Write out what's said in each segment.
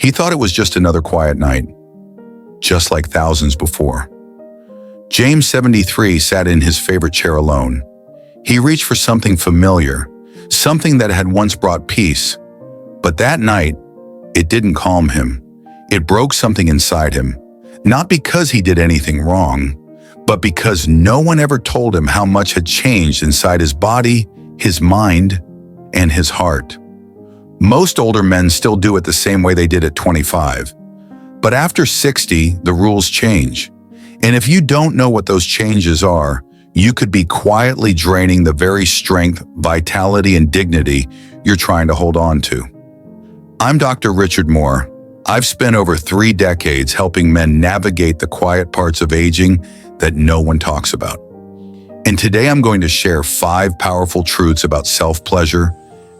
He thought it was just another quiet night, just like thousands before. James, 73, sat in his favorite chair alone. He reached for something familiar, something that had once brought peace. But that night, it didn't calm him. It broke something inside him, not because he did anything wrong, but because no one ever told him how much had changed inside his body, his mind, and his heart. Most older men still do it the same way they did at 25. But after 60, the rules change. And if you don't know what those changes are, you could be quietly draining the very strength, vitality, and dignity you're trying to hold on to. I'm Dr. Richard Moore. I've spent over 3 decades helping men navigate the quiet parts of aging that no one talks about. And today I'm going to share 5 powerful truths about self-pleasure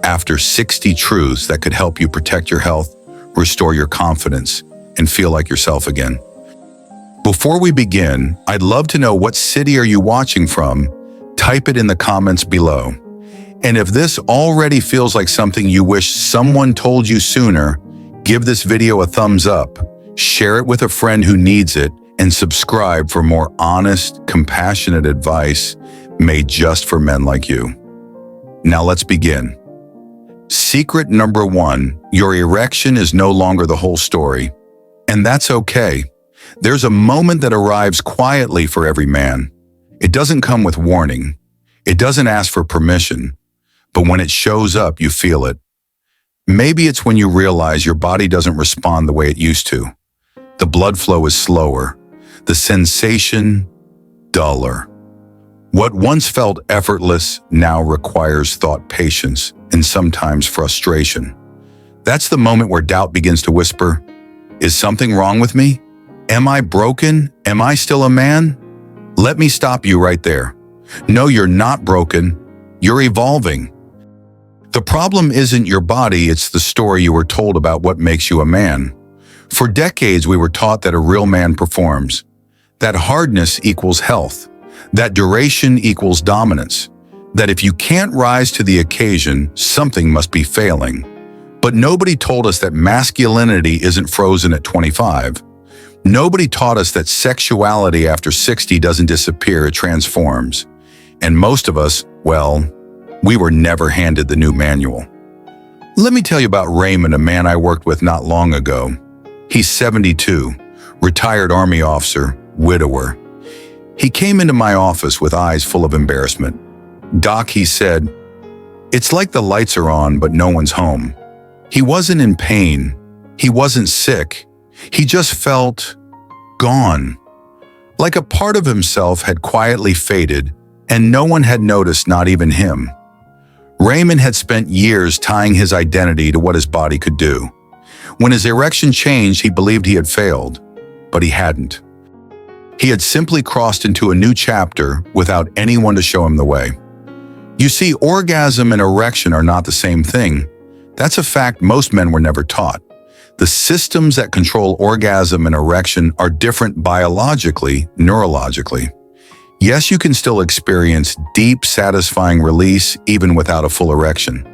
after 60 truths that could help you protect your health, restore your confidence, and feel like yourself again. Before we begin, I'd love to know what city are you watching from? Type it in the comments below. And if this already feels like something you wish someone told you sooner, give this video a thumbs up, share it with a friend who needs it, and subscribe for more honest, compassionate advice made just for men like you. Now let's begin. Secret number 1, your erection is no longer the whole story. And that's okay. There's a moment that arrives quietly for every man. It doesn't come with warning. It doesn't ask for permission. But when it shows up, you feel it. Maybe it's when you realize your body doesn't respond the way it used to. The blood flow is slower. The sensation, duller. What once felt effortless now requires thought, patience, and sometimes frustration. That's the moment where doubt begins to whisper, "Is something wrong with me? Am I broken? Am I still a man?" Let me stop you right there. No, you're not broken. You're evolving. The problem isn't your body, it's the story you were told about what makes you a man. For decades, we were taught that a real man performs, that hardness equals health, that duration equals dominance, that if you can't rise to the occasion, something must be failing. But nobody told us that masculinity isn't frozen at 25. Nobody taught us that sexuality after 60 doesn't disappear, it transforms. And most of us, well, we were never handed the new manual. Let me tell you about Raymond, a man I worked with not long ago. He's 72, retired Army officer, widower. He came into my office with eyes full of embarrassment. "Doc," he said, "it's like the lights are on, but no one's home." He wasn't in pain. He wasn't sick. He just felt gone. Like a part of himself had quietly faded, and no one had noticed, not even him. Raymond had spent years tying his identity to what his body could do. When his erection changed, he believed he had failed, but he hadn't. He had simply crossed into a new chapter without anyone to show him the way. You see, orgasm and erection are not the same thing. That's a fact most men were never taught. The systems that control orgasm and erection are different biologically, neurologically. Yes, you can still experience deep, satisfying release even without a full erection.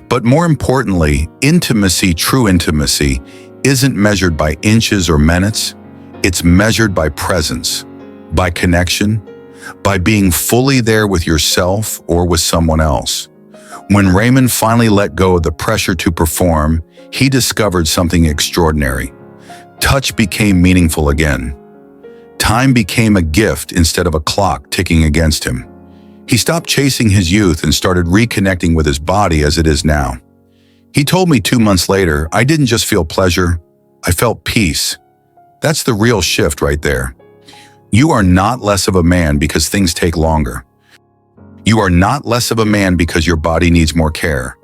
But more importantly, intimacy, true intimacy, isn't measured by inches or minutes. It's measured by presence, by connection, by being fully there with yourself or with someone else. When Raymond finally let go of the pressure to perform, he discovered something extraordinary. Touch became meaningful again. Time became a gift instead of a clock ticking against him. He stopped chasing his youth and started reconnecting with his body as it is now. He told me 2 months later, "I didn't just feel pleasure, I felt peace." That's the real shift right there. You are not less of a man because things take longer. You are not less of a man because your body needs more care.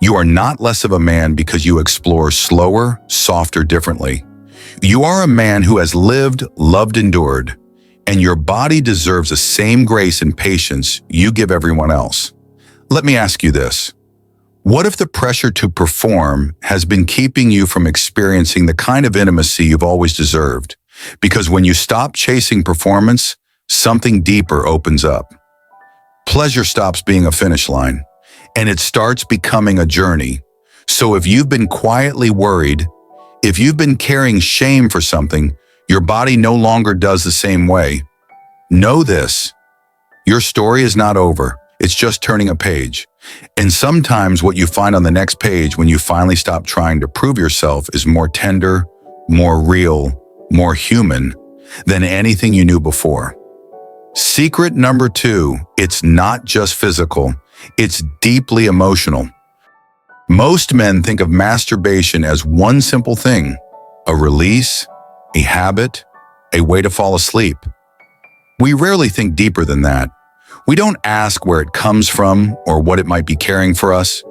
You are not less of a man because you explore slower, softer, differently. You are a man who has lived, loved, endured, and your body deserves the same grace and patience you give everyone else. Let me ask you this. What if the pressure to perform has been keeping you from experiencing the kind of intimacy you've always deserved? Because when you stop chasing performance, something deeper opens up. Pleasure stops being a finish line, and it starts becoming a journey. So if you've been quietly worried, If you've been carrying shame for something, your body no longer does the same way. Know this. Your story is not over. It's just turning a page. And sometimes what you find on the next page when you finally stop trying to prove yourself is more tender, more real, more human than anything you knew before. Secret number 2, it's not just physical, it's deeply emotional. Most men think of masturbation as one simple thing, a release, a habit, a way to fall asleep. We rarely think deeper than that. We don't ask where it comes from or what it might be carrying for us.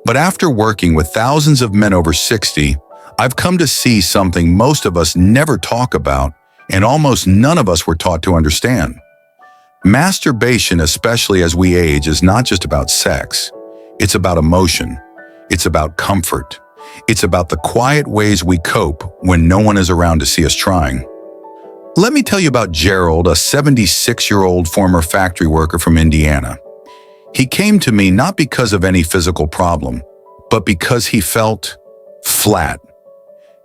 But after working with thousands of men over 60, I've come to see something most of us never talk about and almost none of us were taught to understand. Masturbation, especially as we age, is not just about sex. It's about emotion. It's about comfort. It's about the quiet ways we cope when no one is around to see us trying. Let me tell you about Gerald, a 76-year-old former factory worker from Indiana. He came to me not because of any physical problem, but because he felt flat.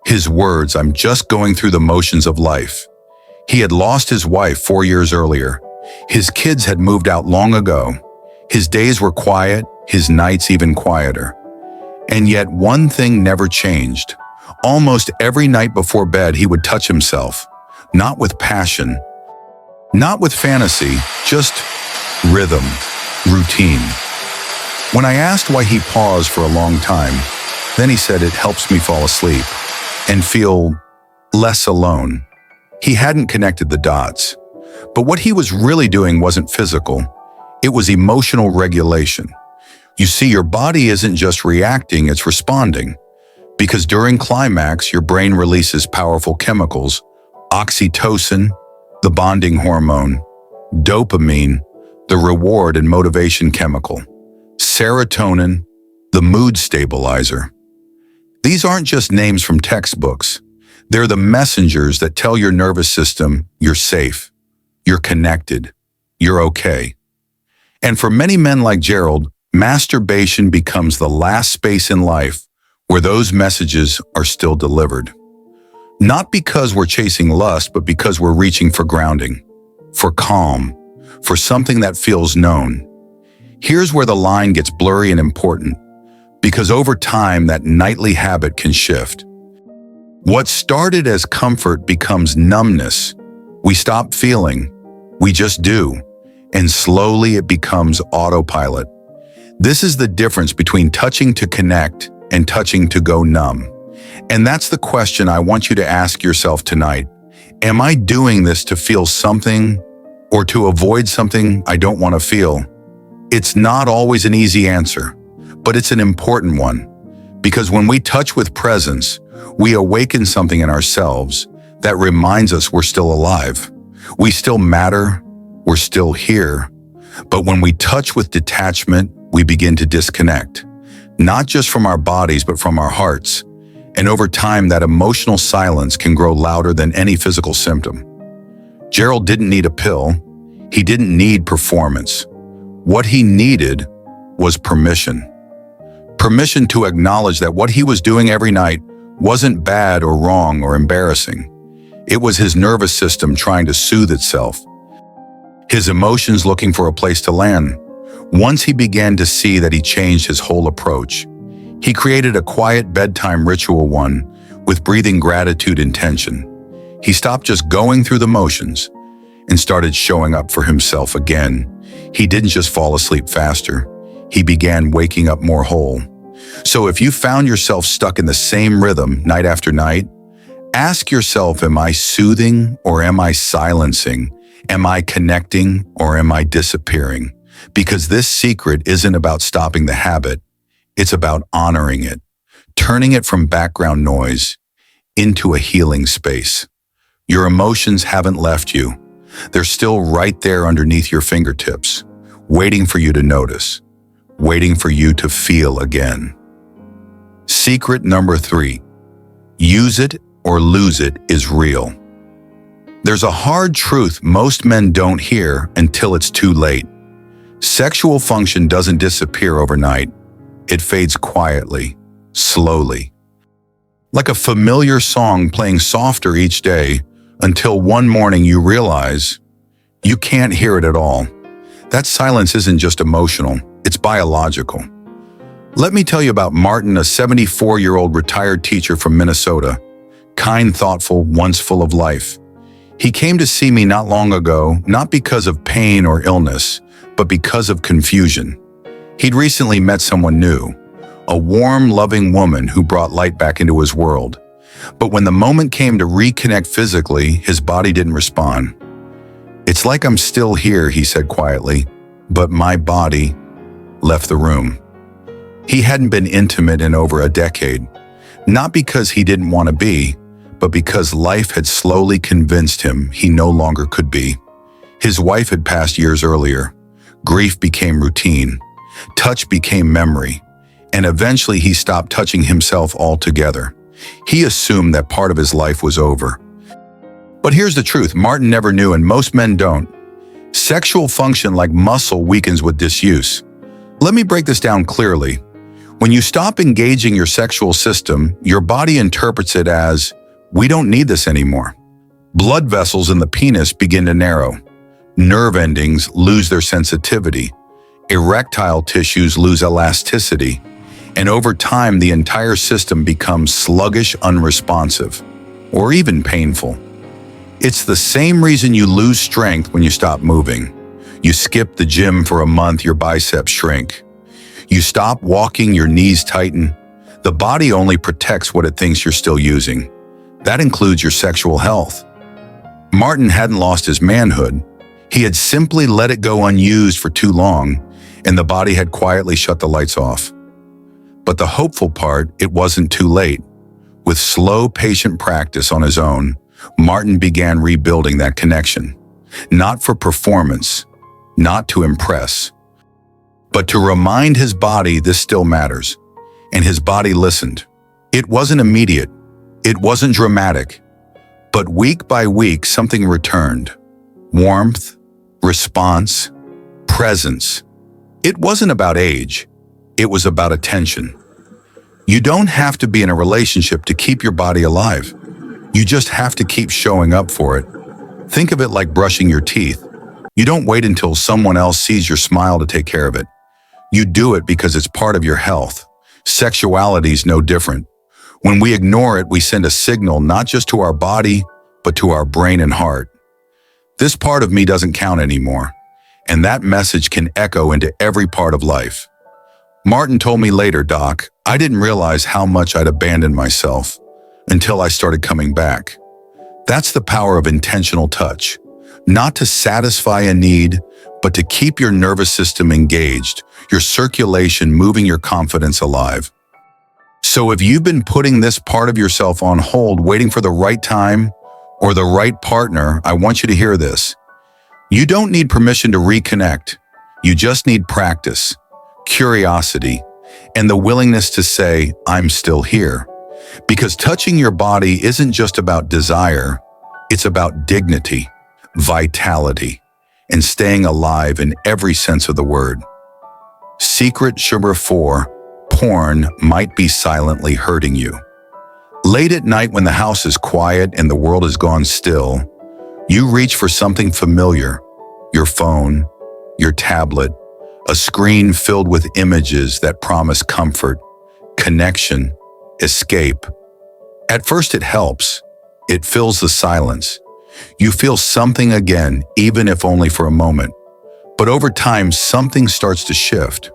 His words, "I'm just going through the motions of life." He had lost his wife 4 years earlier. His kids had moved out long ago. His days were quiet, his nights even quieter. And yet one thing never changed. Almost every night before bed, he would touch himself. Not with passion, not with fantasy, just rhythm, routine. When I asked why he paused for a long time, then he said, "It helps me fall asleep and feel less alone." He hadn't connected the dots. But what he was really doing wasn't physical. It was emotional regulation. You see, your body isn't just reacting, it's responding. Because during climax, your brain releases powerful chemicals: oxytocin, the bonding hormone; dopamine, the reward and motivation chemical; serotonin, the mood stabilizer. These aren't just names from textbooks. They're the messengers that tell your nervous system you're safe, you're connected, you're okay. And for many men like Gerald, masturbation becomes the last space in life where those messages are still delivered. Not because we're chasing lust, but because we're reaching for grounding, for calm, for something that feels known. Here's where the line gets blurry and important, because over time that nightly habit can shift. What started as comfort becomes numbness. We stop feeling, we just do, and slowly it becomes autopilot. This is the difference between touching to connect and touching to go numb. And that's the question I want you to ask yourself tonight. Am I doing this to feel something or to avoid something I don't want to feel? It's not always an easy answer, but it's an important one. Because when we touch with presence, we awaken something in ourselves that reminds us we're still alive. We still matter, we're still here. But when we touch with detachment, we begin to disconnect, not just from our bodies, but from our hearts. And over time, that emotional silence can grow louder than any physical symptom. Gerald didn't need a pill. He didn't need performance. What he needed was permission. Permission to acknowledge that what he was doing every night wasn't bad or wrong or embarrassing. It was his nervous system trying to soothe itself, his emotions looking for a place to land. Once he began to see that, he changed his whole approach. He created a quiet bedtime ritual, one with breathing, gratitude, intention. He stopped just going through the motions and started showing up for himself again. He didn't just fall asleep faster. He began waking up more whole. So if you found yourself stuck in the same rhythm night after night, ask yourself, am I soothing or am I silencing? Am I connecting or am I disappearing? Because this secret isn't about stopping the habit. It's about honoring it, turning it from background noise into a healing space. Your emotions haven't left you. They're still right there underneath your fingertips, waiting for you to notice, waiting for you to feel again. Secret number 3, use it or lose it is real. There's a hard truth most men don't hear until it's too late. Sexual function doesn't disappear overnight. It fades quietly, slowly. like a familiar song playing softer each day until one morning you realize you can't hear it at all. That silence isn't just emotional, it's biological. Let me tell you about Martin, a 74-year-old retired teacher from Minnesota. Kind, thoughtful, once full of life. He came to see me not long ago, not because of pain or illness, but because of confusion. He'd recently met someone new, a warm, loving woman who brought light back into his world. But when the moment came to reconnect physically, his body didn't respond. "It's like I'm still here," he said quietly, but my body left the room. He hadn't been intimate in over a decade, not because he didn't want to be, but because life had slowly convinced him he no longer could be. His wife had passed years earlier. Grief became routine. Touch became memory. And eventually he stopped touching himself altogether. He assumed that part of his life was over. But here's the truth, Martin never knew, and most men don't. Sexual function, like muscle, weakens with disuse. Let me break this down clearly. When you stop engaging your sexual system, your body interprets it as, "We don't need this anymore." Blood vessels in the penis begin to narrow. Nerve endings lose their sensitivity. Erectile tissues lose elasticity. And over time, the entire system becomes sluggish, unresponsive, or even painful. It's the same reason you lose strength when you stop moving. You skip the gym for a month, your biceps shrink. You stop walking, your knees tighten. The body only protects what it thinks you're still using. That includes your sexual health. Martin hadn't lost his manhood. He had simply let it go unused for too long, and the body had quietly shut the lights off. But the hopeful part, it wasn't too late. With slow, patient practice on his own, Martin began rebuilding that connection. Not for performance, not to impress, but to remind his body this still matters. And his body listened. It wasn't immediate. It wasn't dramatic. But week by week, something returned. Warmth, response, presence. It wasn't about age. It was about attention. You don't have to be in a relationship to keep your body alive. You just have to keep showing up for it. Think of it like brushing your teeth. You don't wait until someone else sees your smile to take care of it. You do it because it's part of your health. Sexuality is no different. When we ignore it, we send a signal not just to our body, but to our brain and heart. This part of me doesn't count anymore. And that message can echo into every part of life. Martin told me later, "Doc, I didn't realize how much I'd abandoned myself until I started coming back." That's the power of intentional touch. Not to satisfy a need, but to keep your nervous system engaged, your circulation moving, your confidence alive. So if you've been putting this part of yourself on hold, waiting for the right time or the right partner, I want you to hear this. You don't need permission to reconnect. You just need practice, curiosity, and the willingness to say, "I'm still here." Because touching your body isn't just about desire, it's about dignity, vitality, and staying alive in every sense of the word. Secret number 4, porn might be silently hurting you. Late at night when the house is quiet and the world has gone still, you reach for something familiar, your phone, your tablet, a screen filled with images that promise comfort, connection, escape. At first it helps. It fills the silence. You feel something again, even if only for a moment. But over time, something starts to shift.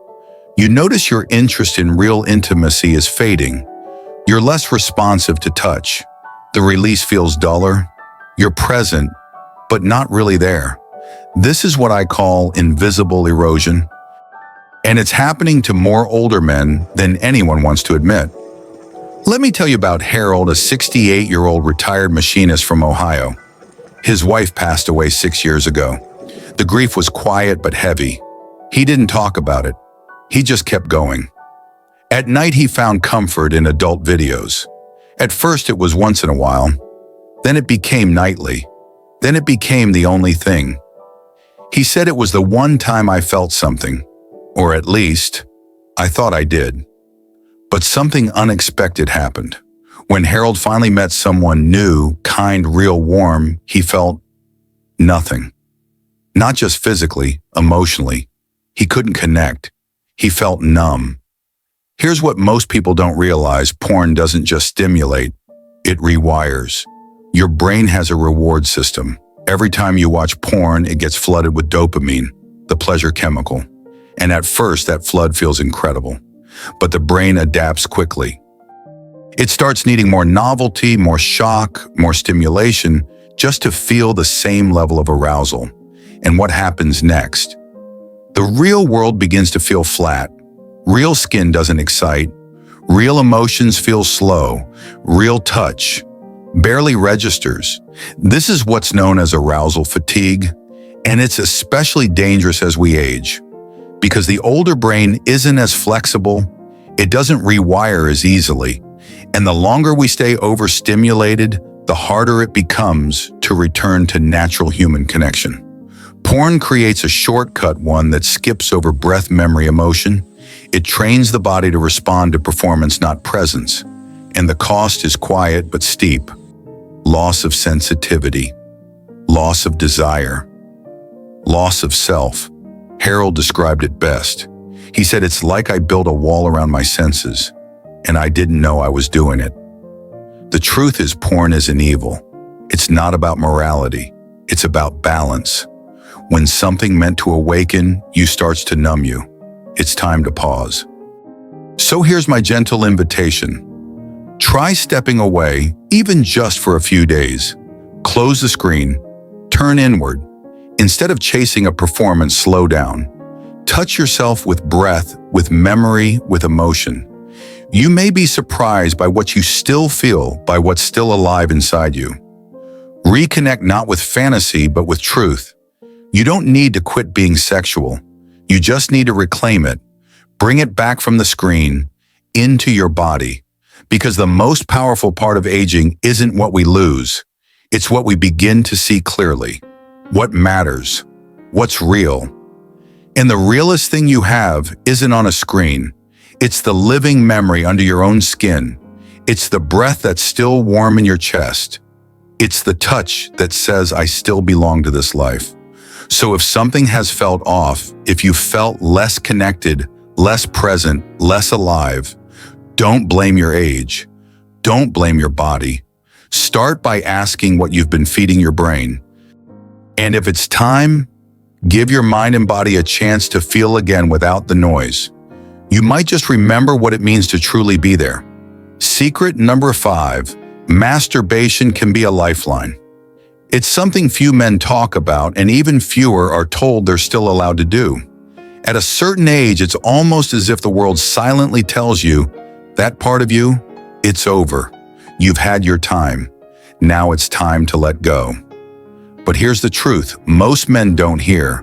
You notice your interest in real intimacy is fading. You're less responsive to touch. The release feels duller. You're present, but not really there. This is what I call invisible erosion. And it's happening to more older men than anyone wants to admit. Let me tell you about Harold, a 68-year-old retired machinist from Ohio. His wife passed away 6 years ago. The grief was quiet but heavy. He didn't talk about it. He just kept going. At night, he found comfort in adult videos. At first, it was once in a while. Then it became nightly. Then it became the only thing. He said it was the one time I felt something, or at least, I thought I did. But something unexpected happened. When Harold finally met someone new, kind, real, warm, he felt nothing. Not just physically, emotionally. He couldn't connect. He felt numb. Here's what most people don't realize: porn doesn't just stimulate, it rewires. Your brain has a reward system. Every time you watch porn, it gets flooded with dopamine, the pleasure chemical. And at first, that flood feels incredible. But the brain adapts quickly. It starts needing more novelty, more shock, more stimulation, just to feel the same level of arousal. And what happens next? The real world begins to feel flat. Real skin doesn't excite. Real emotions feel slow. Real touch barely registers. This is what's known as arousal fatigue, and it's especially dangerous as we age. Because the older brain isn't as flexible, it doesn't rewire as easily, and the longer we stay overstimulated, the harder it becomes to return to natural human connection. Porn creates a shortcut, one that skips over breath, memory, emotion. It trains the body to respond to performance, not presence. And the cost is quiet but steep. Loss of sensitivity, loss of desire, loss of self. Harold described it best. He said, "It's like I built a wall around my senses, and I didn't know I was doing it." The truth is, porn isn't evil. It's not about morality. It's about balance. When something meant to awaken you starts to numb you, it's time to pause. So here's my gentle invitation. Try stepping away, even just for a few days. Close the screen, turn inward. Instead of chasing a performance, slow down. Touch yourself with breath, with memory, with emotion. You may be surprised by what you still feel, by what's still alive inside you. Reconnect not with fantasy, but with truth. You don't need to quit being sexual. You just need to reclaim it. Bring it back from the screen into your body. Because the most powerful part of aging isn't what we lose. It's what we begin to see clearly. What matters? What's real? And the realest thing you have isn't on a screen. It's the living memory under your own skin. It's the breath that's still warm in your chest. It's the touch that says, "I still belong to this life." So if something has felt off, if you felt less connected, less present, less alive, don't blame your age. Don't blame your body. Start by asking what you've been feeding your brain. And if it's time, give your mind and body a chance to feel again without the noise. You might just remember what it means to truly be there. Secret number 5, masturbation can be a lifeline. It's something few men talk about, and even fewer are told they're still allowed to do. At a certain age, it's almost as if the world silently tells you, that part of you, it's over. You've had your time. Now it's time to let go. But here's the truth most men don't hear.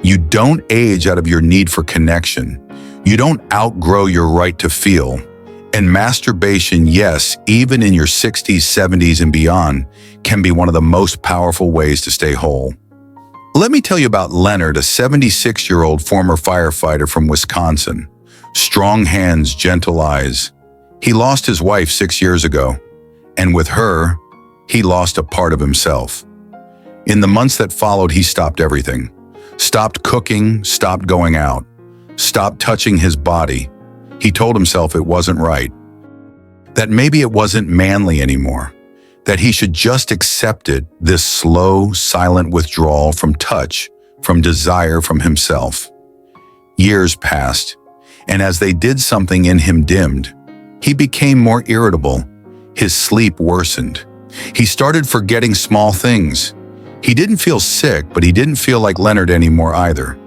You don't age out of your need for connection. You don't outgrow your right to feel. And masturbation, yes, even in your 60s, 70s, and beyond, can be one of the most powerful ways to stay whole. Let me tell you about Leonard, a 76-year-old former firefighter from Wisconsin. Strong hands, gentle eyes. He lost his wife 6 years ago, and with her, he lost a part of himself. In the months that followed, he stopped everything. Stopped cooking, stopped going out, stopped touching his body. He told himself it wasn't right, that maybe it wasn't manly anymore, that he should just accept it, this slow, silent withdrawal from touch, from desire, from himself. Years passed, and as they did, something in him dimmed. He became more irritable. His sleep worsened. He started forgetting small things. He didn't feel sick, but he didn't feel like Leonard anymore either.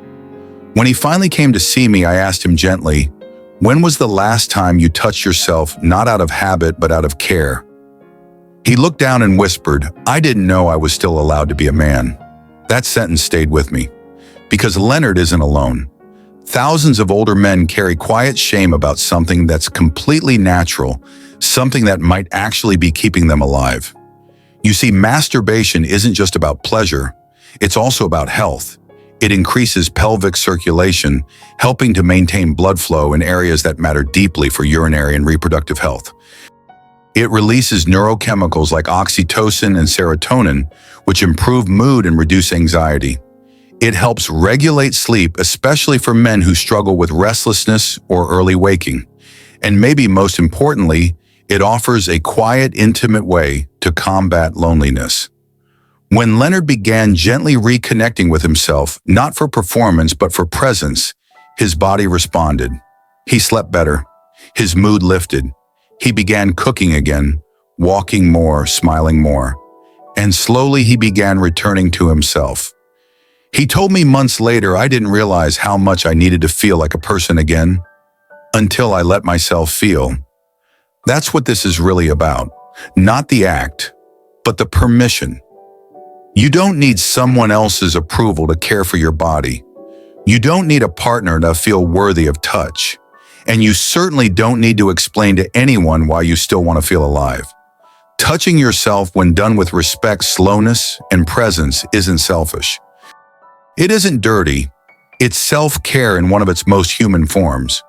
When he finally came to see me, I asked him gently, "When was the last time you touched yourself, not out of habit, but out of care?" He looked down and whispered, "I didn't know I was still allowed to be a man." That sentence stayed with me, because Leonard isn't alone. Thousands of older men carry quiet shame about something that's completely natural, something that might actually be keeping them alive. You see, masturbation isn't just about pleasure, it's also about health. It increases pelvic circulation, helping to maintain blood flow in areas that matter deeply for urinary and reproductive health. It releases neurochemicals like oxytocin and serotonin, which improve mood and reduce anxiety. It helps regulate sleep, especially for men who struggle with restlessness or early waking. And maybe most importantly, it offers a quiet, intimate way to combat loneliness. When Leonard began gently reconnecting with himself, not for performance but for presence, his body responded. He slept better. His mood lifted. He began cooking again, walking more, smiling more. And slowly he began returning to himself. He told me months later I didn't realize how much I needed to feel like a person again until I let myself feel. That's what this is really about. Not the act, but the permission. You don't need someone else's approval to care for your body. You don't need a partner to feel worthy of touch. And you certainly don't need to explain to anyone why you still want to feel alive. Touching yourself when done with respect, slowness, and presence isn't selfish. It isn't dirty. It's self-care in one of its most human forms.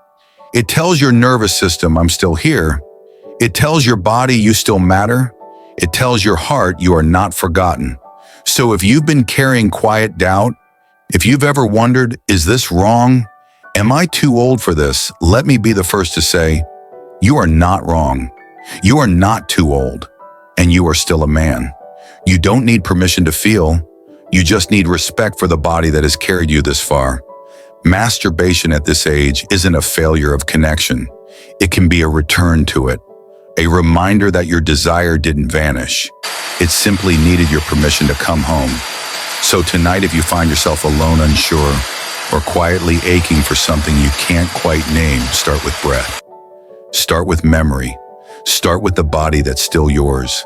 It tells your nervous system, I'm still here. It tells your body you still matter. It tells your heart you are not forgotten. So if you've been carrying quiet doubt, if you've ever wondered, is this wrong? Am I too old for this? Let me be the first to say, you are not wrong. You are not too old, and you are still a man. You don't need permission to feel. You just need respect for the body that has carried you this far. Masturbation at this age isn't a failure of connection. It can be a return to it, a reminder that your desire didn't vanish. It simply needed your permission to come home. So tonight, if you find yourself alone, unsure, or quietly aching for something you can't quite name, start with breath. Start with memory. Start with the body that's still yours.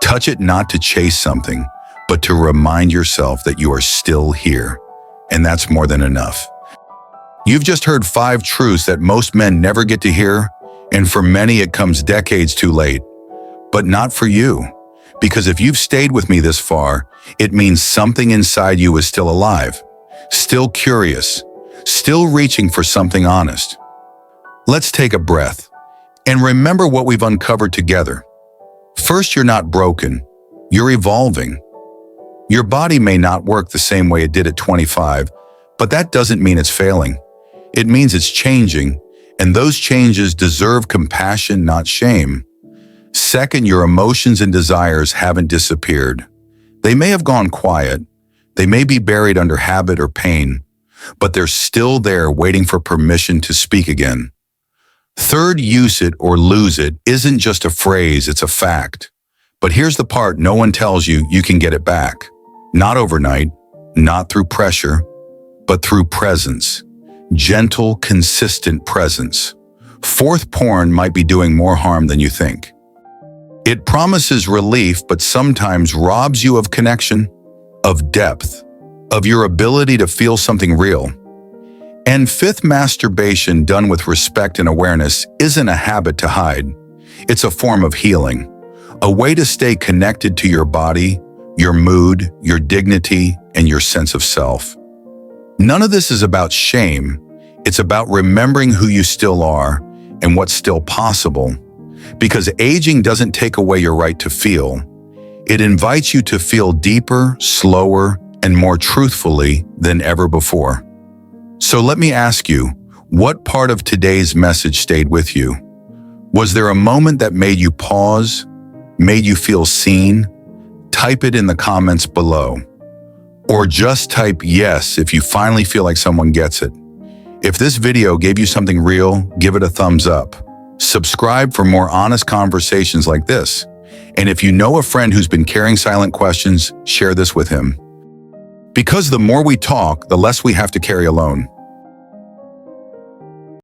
Touch it not to chase something, but to remind yourself that you are still here. And that's more than enough. You've just heard 5 truths that most men never get to hear, and for many it comes decades too late. But not for you, because if you've stayed with me this far, it means something inside you is still alive, still curious, still reaching for something honest. Let's take a breath and remember what we've uncovered together. First, you're not broken, you're evolving. Your body may not work the same way it did at 25, but that doesn't mean it's failing. It means it's changing, and those changes deserve compassion, not shame. Second, your emotions and desires haven't disappeared. They may have gone quiet, they may be buried under habit or pain, but they're still there waiting for permission to speak again. Third, use it or lose it isn't just a phrase, it's a fact. But here's the part no one tells you: you can get it back. Not overnight, not through pressure, but through presence. Gentle, consistent presence. Fourth, porn might be doing more harm than you think. It promises relief, but sometimes robs you of connection, of depth, of your ability to feel something real. And fifth, masturbation done with respect and awareness isn't a habit to hide. It's a form of healing, a way to stay connected to your body, your mood, your dignity, and your sense of self. None of this is about shame. It's about remembering who you still are and what's still possible. Because aging doesn't take away your right to feel. It invites you to feel deeper, slower, and more truthfully than ever before. So let me ask you, what part of today's message stayed with you? Was there a moment that made you pause, made you feel seen? Type it in the comments below. Or just type yes if you finally feel like someone gets it. If this video gave you something real, give it a thumbs up. Subscribe for more honest conversations like this. And if you know a friend who's been carrying silent questions, share this with him. Because the more we talk, the less we have to carry alone.